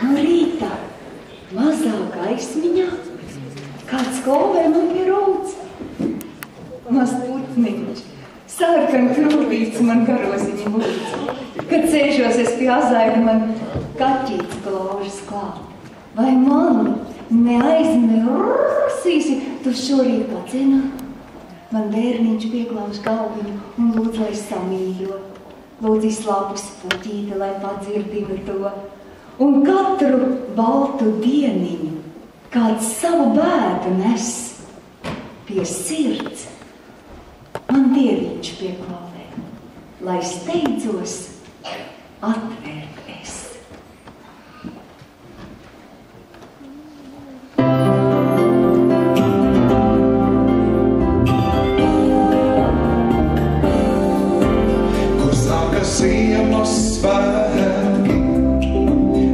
No rītā, mazā gaismiņā, kāds kolvē man pie rūts. Maz putniņš, sārkan krūtīts man karoziņu lūdz. Kad sēžos es pie azaina, man kaķīts klaužas klāt. Vai mani neaizmirsīsi, tu šorīt pacienā? Man bērniņš pieklauž galviņu un lūdz, lai samīļo. Lūdz izslāpus puķīti, lai padzirdina to. Un katru baltu dieniņu, kāds savu bēdu nes pie sirds, man dieviņš pieklauvē, lai steidzos atvērt es. Kur sākas ziemas svētki,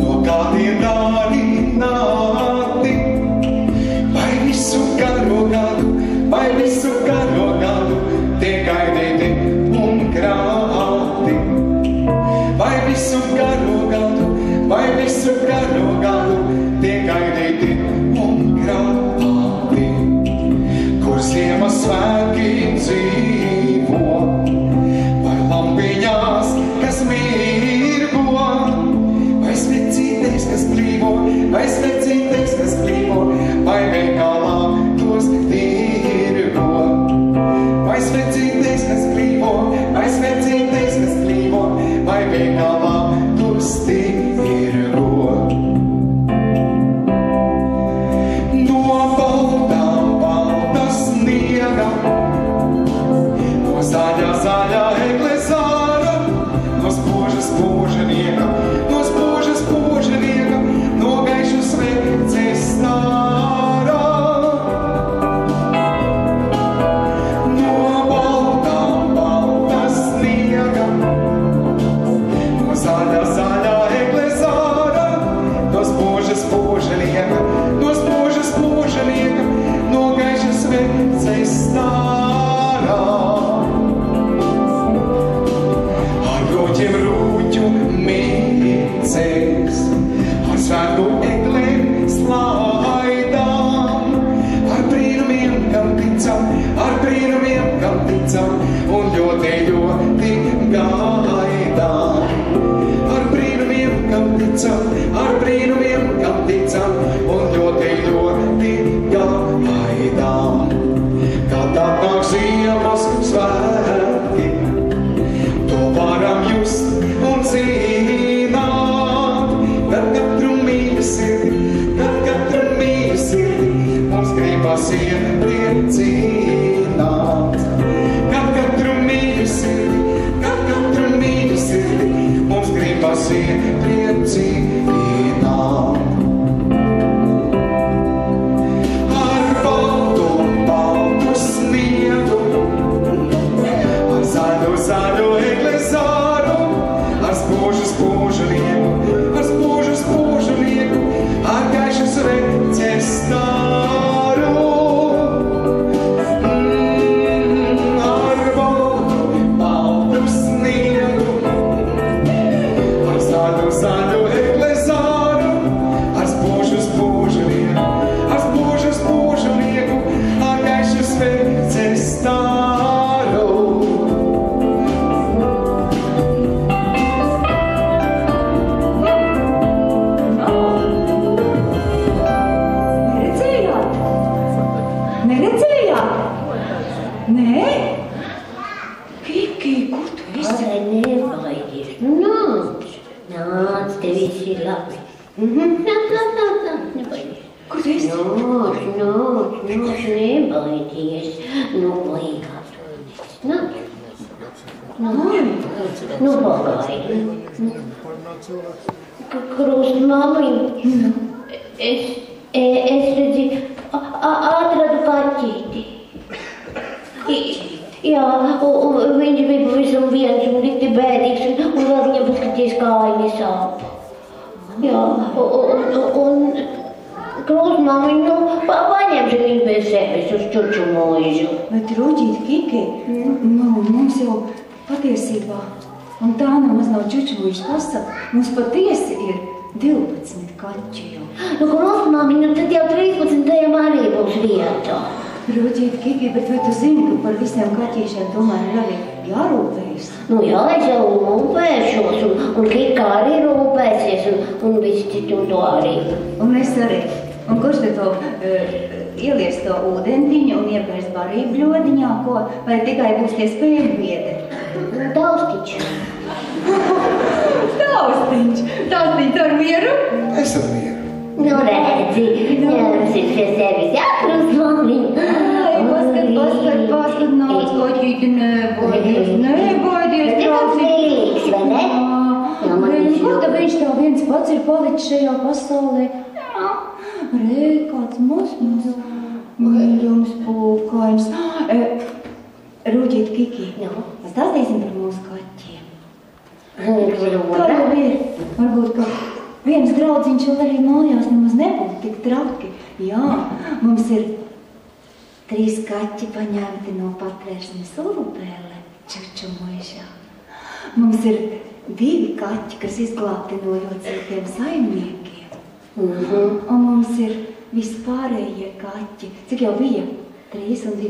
no kādiem dāvināti, vai visu garo gadu tiek gaidīti un krāti. Vai visu garo gadu tiek gaidīti un krāti. Kur ziemas svētki dzīvo, vai lampiņās, kas mirgo, vai svecītais, kas plīvo, vai veikalā tos tirgo. Vai svecītais, kas plīvo, vai veikalā tos tirgo. No balta sniega, no zaļa eglezāra, no spoža spožanieka, no gaišu sveces stāra. No balta sniega, no zaļa eglezāra, no spoža spožanieka, no gaišu sveces stāra. Ar roķiem rūķu mīcēs, ar svētku eglēm slaidām, ar brīnumiem, kam ticam, un ļoti gaidām. Ar brīnumiem, kam ticam, un ļoti gaidām. Kad atnāk ziemas svētki, to varam just un zināt. Kad katru mīļu sirdi, mums gribas iepriecināt. Kad katru mīļu sirdi, mums gribas iepriecināt. Ar baltu sniegu, ar zaļu eglezāru, ar spožu lieku, ar gaišu sveces stāru. Ar baltu sniegu, ar zaļu eglezāru, ar spožu lieku, ar gaišu sveces stāru. Neredzējāt? Nē? Kiki, kur tu esi? Ai, nebaidies. Nāc, tev viss ir labi. Nāc, nebaidies. Kur tu esi? Nāc, nebaidies. Vajag atrodis. Pagaidi. Krust mammiņ, es redzi, atradu kaķīti. Jā, un viņš bija pavisam viens un ļoti bēdīgs, un vēl viņam paskaties kājiņa sāp. Jā, un krustmāmiņu paņemšu viņu pie sevis uz čuču mūžu. Bet, Rūģīt, Kiki, mums jau patiesībā Un tā nemaz nav čučumuļas pasaka. Mums patiesi ir 12 kaķi jau. Nu, krustmāmiņ, tad jau 13. arī būs vieta. Rūķīt, Kiki, bet vai tu zini, ka par visiem kaķīšiem tomēr ir arī jārūpējas? Nu jā, es jau rūpēšos, un Kika arī rūpēsies, un visi citi un to arī. Un es arī. Un kurš te to ielies to ūdentiņu un iepērs barību ļodiņā, ko? Vai tikai būs tie spēļu biedri? Taustiņš. Taustiņš! Taustiņš ar mieru? Es ar mieru. Nu redzi, mums ir pie sevis jākrustmāmiņ. Ai, paskat, nāc, koķīti, nebaidies, Tikāds mīlīgs, vai ne? Jā, man viņš Ko tā viņš tev viens pats ir palicis šajā pasaulē? Re, kāds mums mīļums pūkains. Rūķīt, Kiki, pastāstīsim par mūsu kaķiem. Tā jau ir. Varbūt, ka viens draudziņš vēl arī mājās nemaz nebūtu tik traki. Jā, mums ir 3 kaķi paņemti no patvērsnes Urupēle, čučumuišā. Mums ir 2 kaķi, kas izglābti no ļoti sliktiem saimniekiem. Un mums ir vispārējie kaķi. Cik jau bija? 3 un 2,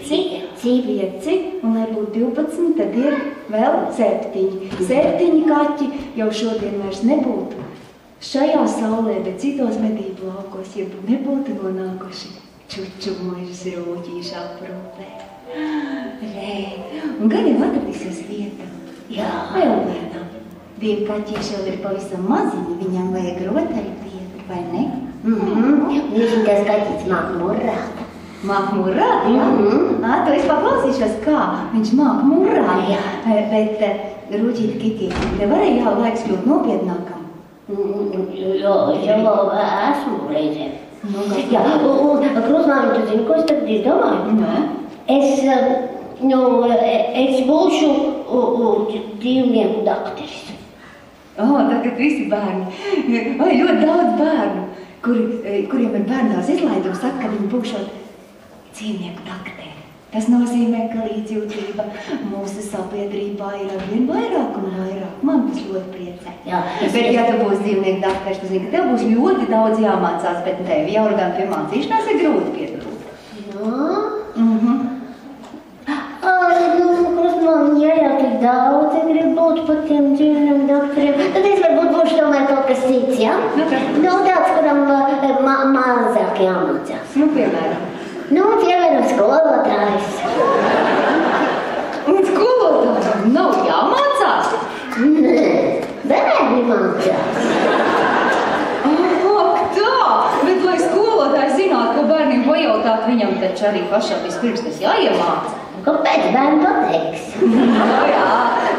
5. Un lai būtu 12, tad ir vēl 7. 7 kaķi jau šodien vairs nebūtu šajā saulē, bet citos medību laukos, ja nebūtu nonākuši čučumuižas rūķīša aprūpē. Re, un gan jau atradīsies vieta. Jā, vēl vienam. 2 kaķīši vēl ir pavisam maziņi, viņam vajag rotaļbiedru, vai ne? Viņš tas kaķis māk murrāt. Māk murrāt, jā? Tu es paklausīšos, kā viņš māk murrāt. Bet, Rūķīt, Kiki, tev arī jau laiks kļūt nopietnākam. Jā, es jau esmu reizēm. Jā, un krustmāmiņ, tu zini, ko es tagad izdomāju? Es būšu dzīvnieku dakteris. Tagad visi bērni. Ļoti daudz bērnu, kuriem ir bērndārs izlaidums, saka, ka viņi būšot dzīvnieku dakteri. Tas nozīmē, ka līdzjūtība mūsu sabiedrībā ir arvien vairāk un vairāk. Man tas ļoti priecē. Bet, ja tu būsi dzīvnieku dakteris, tu zini, ka tev būs ļoti daudz jāmācās, bet tevi jau gan pie mācīšanās ir grūti piedalīt. Krustmāmiņ, ja jau tik daudz grib būt par tiem dzīvnieku dakteriem, tad es varbūt būšu tomēr kaut kas cits, jā? Tāds, kuram mazāk jāmācās. Piemēram? Piemēram, skolotājs. Un skolotājiem nav jāmācās? Nē, bērni mācās. Ak tā! Bet lai skolotājs zinātu, ko bērniem pajautāt, viņam taču arī pašam vispirms tas jāiemāca. Kāpēc bērni pateiks? Jā,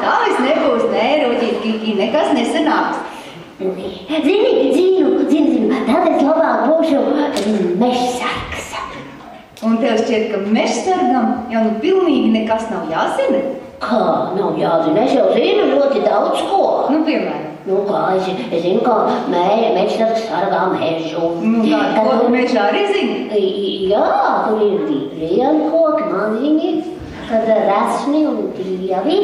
tā viss nebūs, nē, Rūķīt, Kiki, nekas nesanāks. Zinu, tad es labāk būšu mežsargs. Un tev šķiet, ka mežsargam jau pilnīgi nekas nav jāzina? Kā nav jāzina? Es jau zinu ļoti daudz ko. Piemēram? Es zinu, ka mežsargs sargā mežu. Ko tu mežā arī zini? Jā, tur ir lieli koki, maziņi, tad resni un dievi,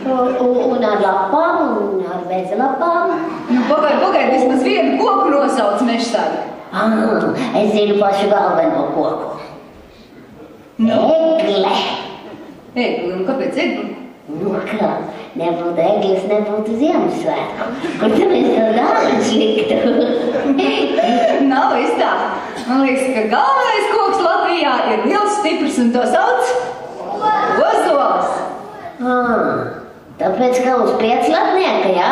un ar lapām, un ar bezlapām. Pagaid, vismaz vienu koku nosauc mežsargu. Es zinu pašu galveno koku. Egle. Egle, un kāpēc egle? Kā, nebūtu egles, nebūtu Ziemassvētku. Kur tad mēs to dāvanas liktu? Nav es tā. Man liekas, ka galvenais koks Latvijā ir liels, stiprs un to sauc ozols. Tāpēc, ka uz 5 latnieka, jā?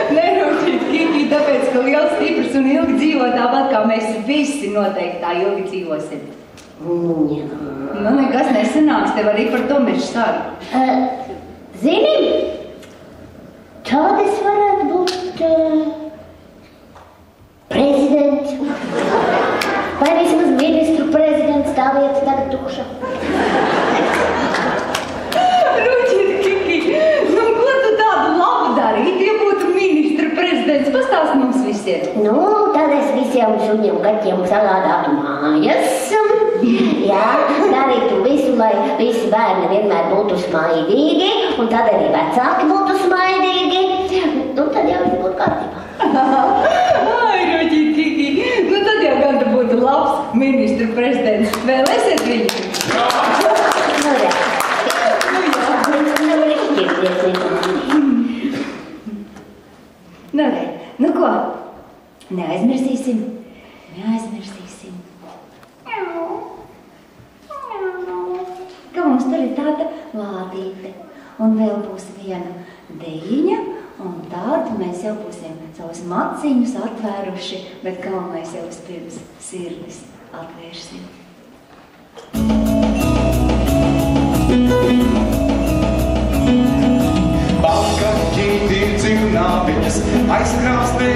Nerūķīt, Kiki, tāpēc, ka liels, stiprs un ilgi dzīvo tāpat, kā mēs visi noteikti tā ilgi dzīvosim. Nekas nesanāks, tev arī par to mežsargu. Zini, tad es varētu būt prezidents. Vai vismaz ministru prezidents, tā vieta tagad tukša. Rūķīt, Kiki, ko tu tādu labu darītu, ja būtu ministra prezidents? Pastāst mums visiem. Tad es visiem suņiem, kaķiem sagādātu mājas. Jā, darītu visu, lai visi bērni vienmēr būtu smaidīgi, un tad arī vecāki būtu smaidīgi, nu tad jau viss būtu kārtībā. Ai, Ruģīt, Kiki, nu tad jau gan tu būtu labs ministru prezidents. Vēlēsies viņu? Nu jā. Nevar izšķirties vienmēr. Nu ko? Neaizmirsīsim. Ka mums tur ir tāda lādīte. Un vēl būs viena dejiņa, un tad mēs jau būsim savus maciņus atvēruši, bet kā mēs jau pirms sirdis atvērsim. Balkaķīti ir dzīvnāpiņas, aizkrāstī